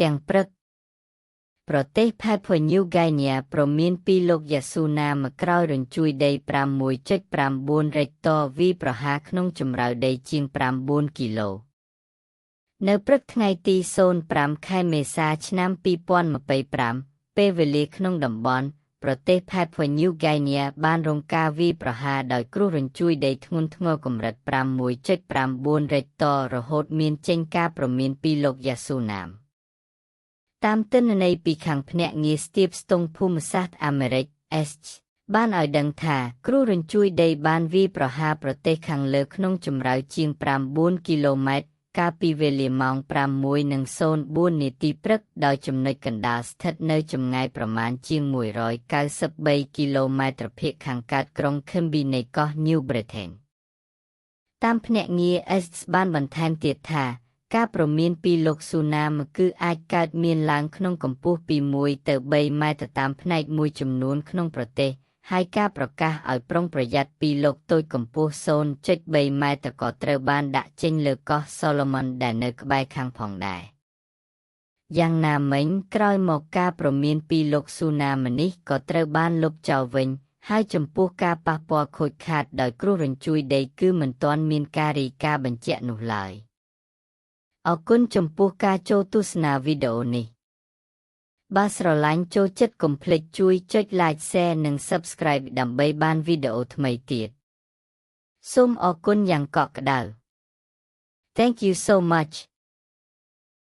ទាំងព្រឹកប្រទេសផាភួញូហ្គៃនីប្រមានពីលោកយ៉ាស៊ូណាមកក្រោយរញ្ជួយដី 6.9 រេកតវីប្រហារក្នុងជម្រៅដីជាង 9 គីឡូនៅព្រឹកថ្ងៃទី05 ខែមេសាឆ្នាំ 2025 ពេលវេលាក្នុងតំបន់ប្រទេសផាភួញូហ្គៃនីបានរងការវាយប្រហារដោយគ្រោះរញ្ជួយដីធ្ងន់ធ្ងរកម្រិត 6.9 រេកតរហូតមានចេញការព្រមានពីលោកយ៉ាស៊ូណាមតាមទិន្នន័យពីខាងភ្នាក់ងារស្ទាបស្ទង់ភូមិសាស្ត្រអាមេរិក ESC បានឲ្យដឹងថាគ្រោះរញ្ជួយដីបានវាយប្រហារប្រទេសខាងលើក្នុងជម្រៅជាង 9 គីឡូម៉ែត្រកាលពីវេលាម៉ោង 6:04 នាទីព្រឹកដោយចំណុចកណ្ដាលស្ថិតនៅចម្ងាយប្រមាណជាង 193 គីឡូម៉ែត្រភាគខាងកើតក្រុង Canby នៃកោះ New Britain តាមភ្នាក់ងារ ESC បានបន្ថែមទៀតថាការព្រមានពីលោកស៊ូណាមគឺអាចកើតមានឡើងក្នុងកម្ពស់ពី1ទៅ3ម៉ែត្រតាមផ្នែកមួយចំនួនក្នុងប្រទេសហើយការប្រកាសឲ្យប្រុងប្រយ័ត្នពីលោកតូចកម្ពស់ 0.3 ម៉ែត្រក៏ត្រូវបានដាក់ចេញលើកោះ Solomon ដែលនៅក្បែរខាងផងដែរយ៉ាងណាមិញក្រោយមកការព្រមានពីលោកស៊ូណាមនេះក៏ត្រូវបានលុបចោលវិញហើយចំពោះការប៉ះពាល់ខូចខាតដោយគ្រោះរញ្ជួយដីគឺមិនទាន់មានការរាយការណ៍បញ្ជាក់នោះឡើយអរគុណចំពោះការចូលទស្សនាវីដេអូនេះបើស្រឡាញ់ចូលចិត្តកុំភ្លេចជួយចុច Like Share និង Subscribe ដើម្បីបានវីដេអូថ្មីទៀតសូមអរគុណយ៉ាងកក់ក្ដៅ Thank you so much